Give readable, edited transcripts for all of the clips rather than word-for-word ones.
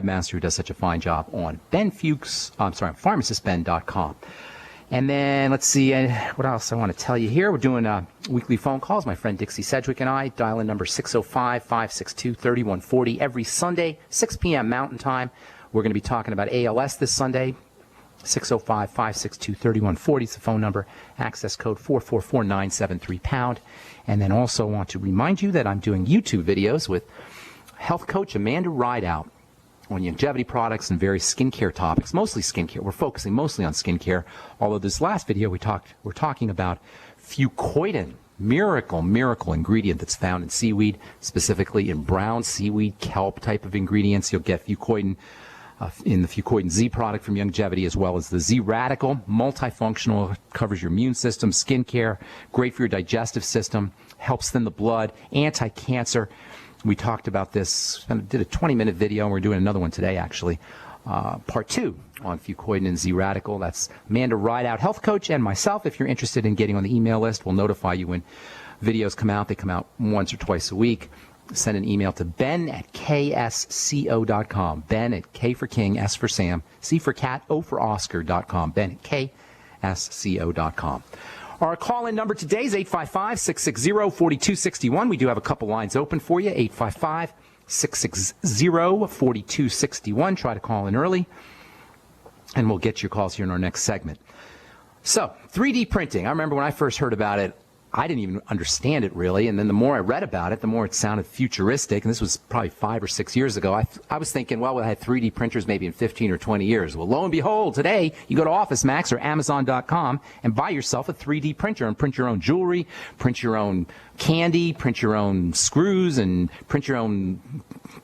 Master who does such a fine job on pharmacistben.com. And then let's see what else I want to tell you here. We're doing weekly phone calls. My friend Dixie Sedgwick and I dial in number 605-562-3140 every Sunday, 6 p.m. Mountain Time. We're going to be talking about ALS this Sunday. 605-562-3140 is the phone number. Access code 444-973#. And then also want to remind you that I'm doing YouTube videos with health coach Amanda Rideout on longevity products and various skincare topics, mostly skincare. We're focusing mostly on skincare, although this last video we're talking about fucoidan, miracle ingredient that's found in seaweed, specifically in brown seaweed, kelp type of ingredients. You'll get fucoidan in the Fucoidan Z product from Longevity, as well as the Z Radical, multifunctional, covers your immune system, skincare, great for your digestive system, helps thin the blood, anti-cancer. We talked about this, did a 20-minute video, and we're doing another one today, actually. Part 2 on Fucoidan and Z Radical. That's Amanda Rideout, health coach, and myself. If you're interested in getting on the email list, we'll notify you when videos come out. They come out once or twice a week. Send an email to ben@ksco.com. Ben at K for King, S for Sam, C for Cat, O for Oscar.com. Ben at ksco.com. Our call-in number today is 855-660-4261. We do have a couple lines open for you, 855-660-4261. Try to call in early, and we'll get your calls here in our next segment. So, 3D printing. I remember when I first heard about it, I didn't even understand it really, and then the more I read about it, the more it sounded futuristic, and this was probably 5 or 6 years ago. I was thinking, well, we'll have 3D printers maybe in 15 or 20 years. Well, lo and behold, today, you go to OfficeMax or Amazon.com and buy yourself a 3D printer and print your own jewelry, print your own candy, print your own screws, and print your own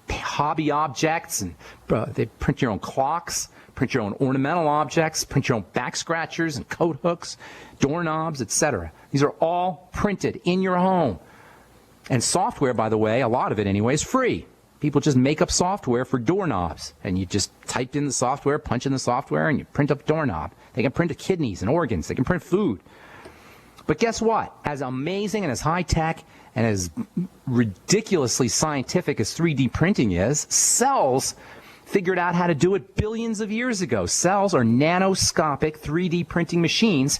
hobby objects, and they print your own clocks, print your own ornamental objects, print your own back scratchers and coat hooks, doorknobs, etc. These are all printed in your home. And software, by the way, a lot of it anyway, is free. People just make up software for doorknobs, and you just type in the software, punch in the software, and you print up a doorknob. They can print kidneys and organs. They can print food. But guess what? As amazing and as high-tech and as ridiculously scientific as 3D printing is, cells figured out how to do it billions of years ago. Cells are nanoscopic 3D printing machines,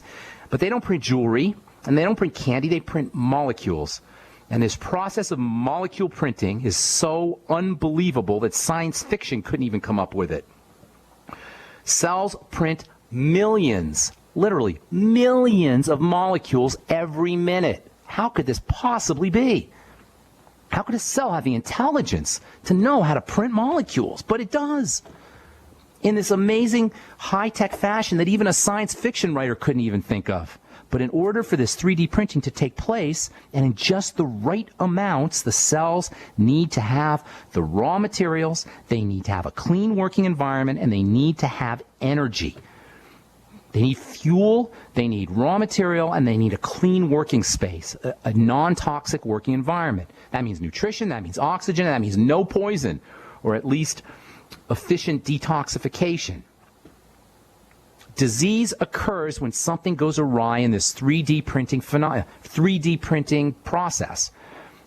but they don't print jewelry and they don't print candy, they print molecules. And this process of molecule printing is so unbelievable that science fiction couldn't even come up with it. Cells print millions, literally millions of molecules every minute. How could this possibly be? How could a cell have the intelligence to know how to print molecules? But it does. In this amazing high-tech fashion that even a science fiction writer couldn't even think of. But in order for this 3D printing to take place, and in just the right amounts, the cells need to have the raw materials, they need to have a clean working environment, and they need to have energy. They need fuel, they need raw material, and they need a clean working space, a non-toxic working environment. That means nutrition, that means oxygen, that means no poison, or at least efficient detoxification. Disease occurs when something goes awry in this 3D printing process,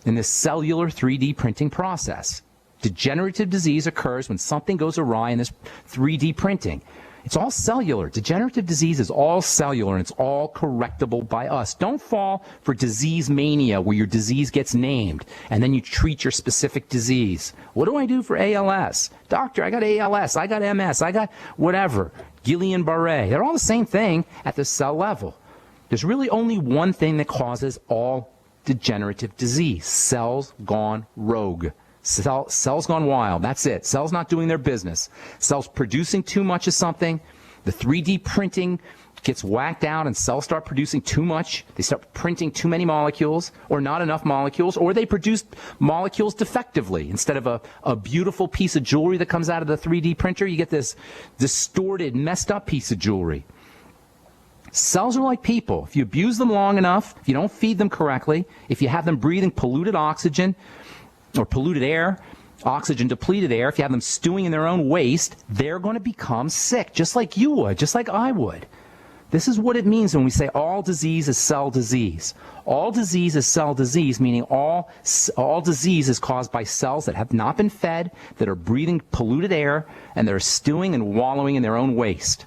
in this cellular 3D printing process. Degenerative disease occurs when something goes awry in this 3D printing. It's all cellular. Degenerative disease is all cellular, and it's all correctable by us. Don't fall for disease mania where your disease gets named and then you treat your specific disease. What do I do for ALS? Doctor, I got ALS, I got MS, I got whatever. Guillain-Barré. They're all the same thing at the cell level. There's really only one thing that causes all degenerative disease. Cells gone rogue. Cells gone wild. That's it. Cells not doing their business. Cells producing too much of something. The 3D printing gets whacked out and cells start producing too much. They start printing too many molecules or not enough molecules, or they produce molecules defectively. Instead of a beautiful piece of jewelry that comes out of the 3D printer, you get this distorted, messed up piece of jewelry. Cells are like people. If you abuse them long enough, if you don't feed them correctly, if you have them breathing polluted oxygen, or polluted air, oxygen depleted air, if you have them stewing in their own waste, they're going to become sick, just like you would, just like I would. This is what it means when we say all disease is cell disease. All disease is cell disease, meaning all disease is caused by cells that have not been fed, that are breathing polluted air, and that are stewing and wallowing in their own waste.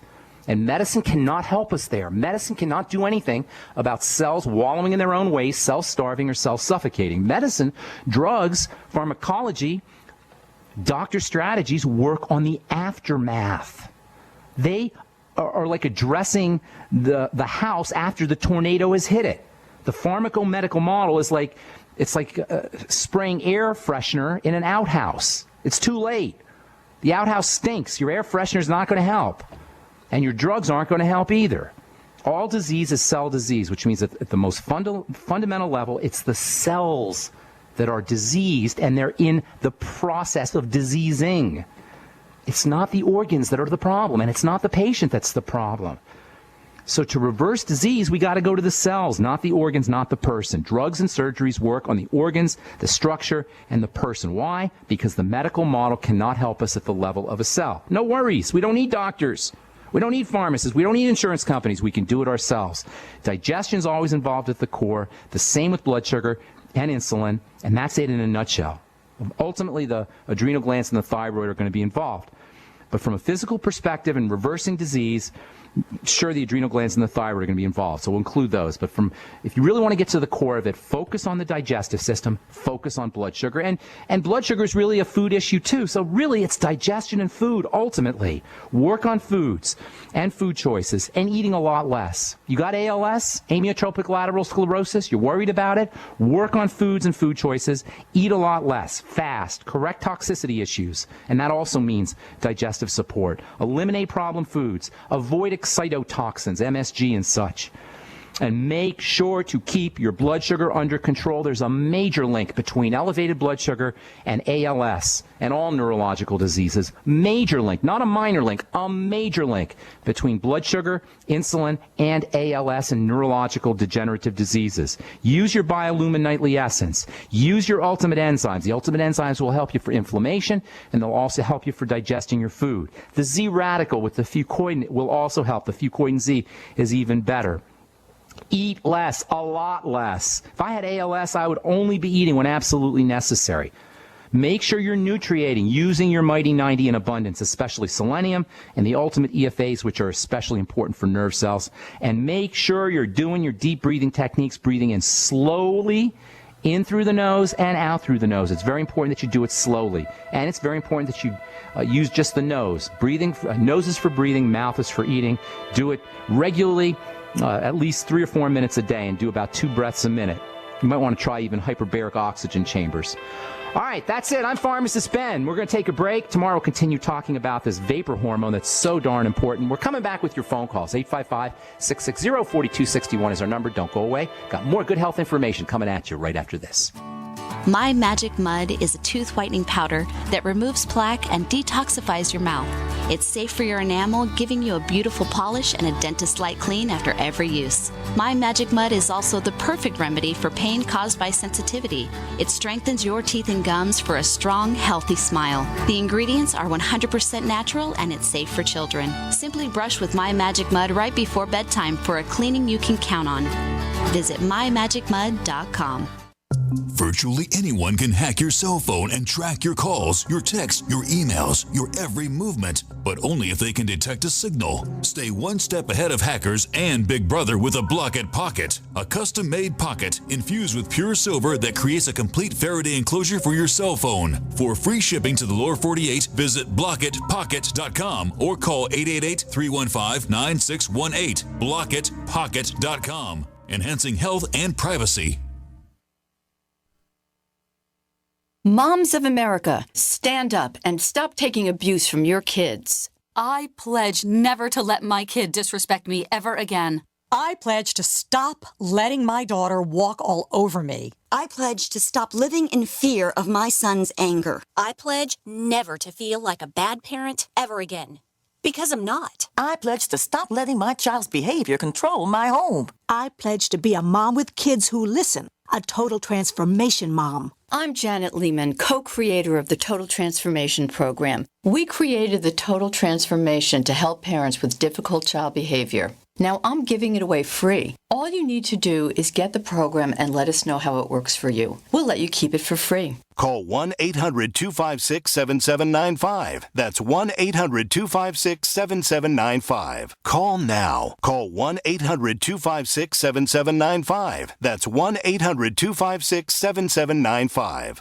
And medicine cannot help us there. Medicine cannot do anything about cells wallowing in their own waste, cells starving, or cells suffocating. Medicine, drugs, pharmacology, doctor strategies work on the aftermath. They are like addressing the house after the tornado has hit it. The pharmacomedical model is like, it's like spraying air freshener in an outhouse. It's too late. The outhouse stinks. Your air freshener is not going to help. And your drugs aren't going to help either. All disease is cell disease, which means that at the most fundamental level, it's the cells that are diseased, and they're in the process of diseasing. It's not the organs that are the problem, and it's not the patient that's the problem. So to reverse disease, we got to go to the cells, not the organs, not the person. Drugs and surgeries work on the organs, the structure, and the person. Why? Because the medical model cannot help us at the level of a cell. No worries. We don't need doctors. We don't need pharmacists. We don't need insurance companies. We can do it ourselves. Digestion is always involved at the core. The same with blood sugar and insulin, and that's it in a nutshell. Ultimately, the adrenal glands and the thyroid are going to be involved. But from a physical perspective and reversing disease, sure, the adrenal glands and the thyroid are going to be involved, so we'll include those. But if you really want to get to the core of it, focus on the digestive system, focus on blood sugar. And blood sugar is really a food issue too, so really it's digestion and food ultimately. Work on foods and food choices and eating a lot less. You got ALS, amyotrophic lateral sclerosis, you're worried about it? Work on foods and food choices, eat a lot less, fast, correct toxicity issues, and that also means digestive support. Eliminate problem foods, avoid excitotoxins, MSG and such. And make sure to keep your blood sugar under control. There's a major link between elevated blood sugar and ALS and all neurological diseases. Major link, not a minor link, a major link between blood sugar, insulin, and ALS and neurological degenerative diseases. Use your Biolumin Nightly Essence. Use your Ultimate Enzymes. The Ultimate Enzymes will help you for inflammation, and they'll also help you for digesting your food. The Z Radical with the fucoid will also help. The fucoid Z is even better. Eat less, a lot less. If I had ALS, I would only be eating when absolutely necessary. Make sure you're nutriating using your Mighty 90 in abundance, especially selenium and the Ultimate EFAs, which are especially important for nerve cells. And make sure you're doing your deep breathing techniques, breathing in slowly, in through the nose and out through the nose. It's very important that you do it slowly. And it's very important that you use just the nose. Breathing, nose is for breathing, mouth is for eating. Do it regularly. At least 3 or 4 minutes a day, and do about 2 breaths a minute. You might want to try even hyperbaric oxygen chambers. All right, that's it. I'm Pharmacist Ben. We're going to take a break. Tomorrow we'll continue talking about this vapor hormone that's so darn important. We're coming back with your phone calls. 855-660-4261 is our number. Don't go away. Got more good health information coming at you right after this. My Magic Mud is a tooth whitening powder that removes plaque and detoxifies your mouth. It's safe for your enamel, giving you a beautiful polish and a dentist-like clean after every use. My Magic Mud is also the perfect remedy for pain caused by sensitivity. It strengthens your teeth and gums for a strong, healthy smile. The ingredients are 100% natural and it's safe for children. Simply brush with My Magic Mud right before bedtime for a cleaning you can count on. Visit mymagicmud.com. Virtually anyone can hack your cell phone and track your calls, your texts, your emails, your every movement, but only if they can detect a signal. Stay one step ahead of hackers and Big Brother with a Block-It Pocket, a custom-made pocket infused with pure silver that creates a complete Faraday enclosure for your cell phone. For free shipping to the lower 48, visit blockitpocket.com or call 888-315-9618. blockitpocket.com, enhancing health and privacy. Moms of America, stand up and stop taking abuse from your kids. I pledge never to let my kid disrespect me ever again. I pledge to stop letting my daughter walk all over me. I pledge to stop living in fear of my son's anger. I pledge never to feel like a bad parent ever again. Because I'm not. I pledge to stop letting my child's behavior control my home. I pledge to be a mom with kids who listen, a total transformation mom. I'm Janet Lehman, co-creator of the Total Transformation Program. We created the Total Transformation to help parents with difficult child behavior. Now I'm giving it away free. All you need to do is get the program and let us know how it works for you. We'll let you keep it for free. Call 1-800-256-7795. That's 1-800-256-7795. Call now. Call 1-800-256-7795. That's 1-800-256-7795.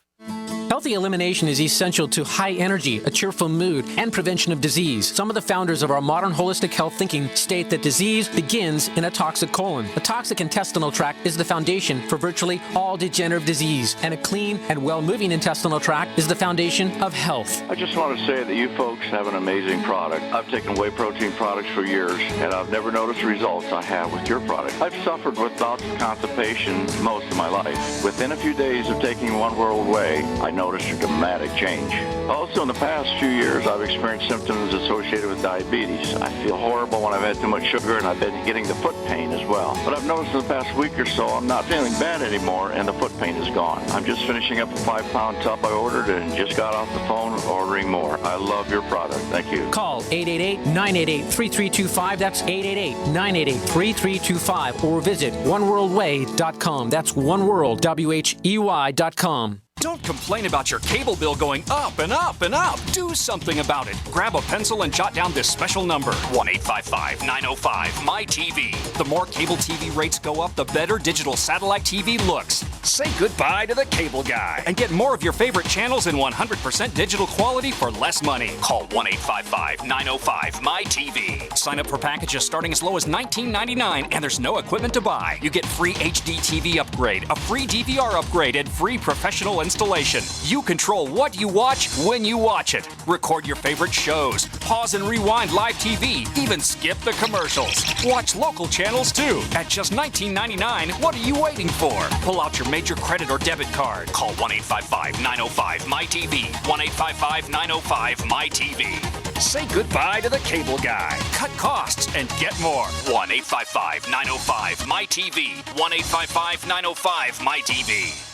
Healthy elimination is essential to high energy, a cheerful mood, and prevention of disease. Some of the founders of our modern holistic health thinking state that disease begins in a toxic colon. A toxic intestinal tract is the foundation for virtually all degenerative disease, and a clean and well-moving intestinal tract is the foundation of health. I just want to say that you folks have an amazing product. I've taken whey protein products for years, and I've never noticed the results I have with your product. I've suffered with bouts of constipation most of my life. Within a few days of taking One World Whey, I noticed a dramatic change. Also, in the past few years, I've experienced symptoms associated with diabetes. I feel horrible when I've had too much sugar, and I've been getting the foot pain as well. But I've noticed in the past week or so, I'm not feeling bad anymore, and the foot pain is gone. I'm just finishing up a 5-pound tub I ordered and just got off the phone ordering more. I love your product. Thank you. Call 888-988-3325. That's 888-988-3325. Or visit oneworldway.com. That's oneworld.com. Don't complain about your cable bill going up and up and up. Do something about it. Grab a pencil and jot down this special number, 1-855-905-MY-TV. The more cable TV rates go up, the better digital satellite TV looks. Say goodbye to the cable guy and get more of your favorite channels in 100% digital quality for less money. Call 1-855-905-MY-TV. Sign up for packages starting as low as $19.99, and there's no equipment to buy. You get free HD TV upgrade, a free DVR upgrade, and free professional installation. You control what you watch when you watch it. Record your favorite shows, pause and rewind live TV, even skip the commercials. Watch local channels too. At just $19.99, what are you waiting for? Pull out your major credit or debit card. Call 1-855-905-MY-TV. 1-855-905-MY-TV. Say goodbye to the cable guy. Cut costs and get more. 1-855-905-MY-TV. 1-855-905-MY-TV.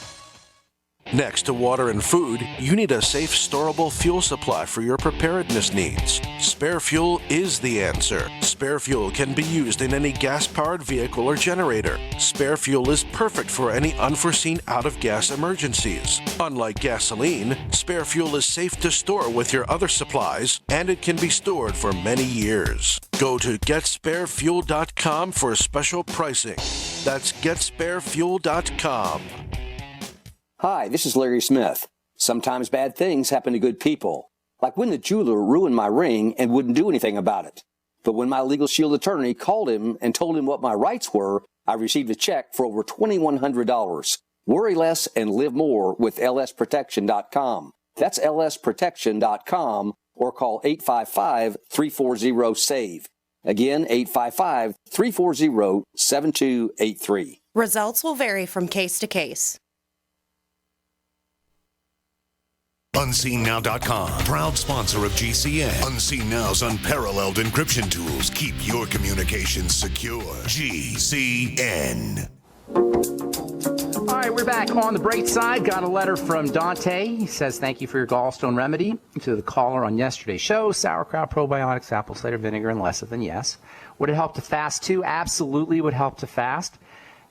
Next to water and food, you need a safe, storable fuel supply for your preparedness needs. Spare fuel is the answer. Spare fuel can be used in any gas-powered vehicle or generator. Spare fuel is perfect for any unforeseen out-of-gas emergencies. Unlike gasoline, spare fuel is safe to store with your other supplies, and it can be stored for many years. Go to GetSpareFuel.com for special pricing. That's GetSpareFuel.com. Hi, this is Larry Smith. Sometimes bad things happen to good people, like when the jeweler ruined my ring and wouldn't do anything about it. But when my Legal Shield attorney called him and told him what my rights were, I received a check for over $2,100. Worry less and live more with lsprotection.com. That's lsprotection.com, or call 855-340-SAVE. Again, 855-340-7283. Results will vary from case to case. UnseenNow.com, proud sponsor of GCN. Unseen Now's unparalleled encryption tools keep your communications secure. GCN. All right, we're back on the bright side. Got a letter from Dante. He says, thank you for your gallstone remedy. To the caller on yesterday's show, sauerkraut, probiotics, apple cider vinegar, and lecithin, yes. Would it help to fast too? Absolutely would help to fast.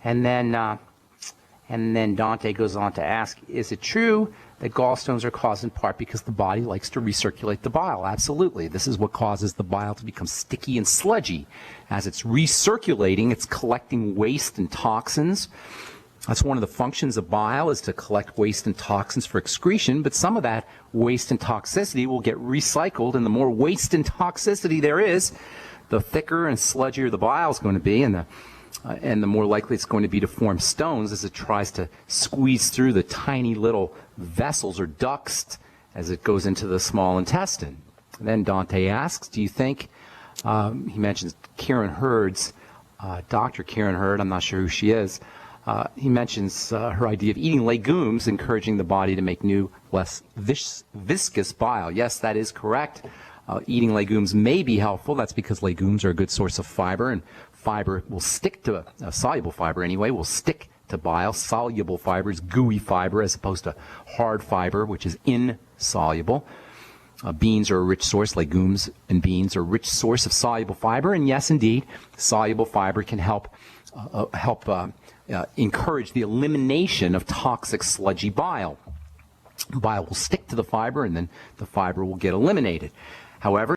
And then Dante goes on to ask, is it true that gallstones are caused in part because the body likes to recirculate the bile? Absolutely. This is what causes the bile to become sticky and sludgy. As it's recirculating, it's collecting waste and toxins. That's one of the functions of bile, is to collect waste and toxins for excretion, but some of that waste and toxicity will get recycled, and the more waste and toxicity there is, the thicker and sludgier the bile is going to be, and the more likely it's going to be to form stones as it tries to squeeze through the tiny little vessels or ducts as it goes into the small intestine. And then Dante asks, do you think, he mentions Karen Hurd's, Dr. Karen Hurd, I'm not sure who she is, he mentions her idea of eating legumes, encouraging the body to make new, less viscous bile. Yes, that is correct. Eating legumes may be helpful. That's because legumes are a good source of fiber, and fiber will stick to, soluble fiber anyway, will stick to bile. Soluble fiber is gooey fiber as opposed to hard fiber, which is insoluble. Beans are a rich source, legumes and beans are a rich source of soluble fiber, and yes, indeed, soluble fiber can help encourage the elimination of toxic sludgy bile. Bile will stick to the fiber, and then the fiber will get eliminated. However,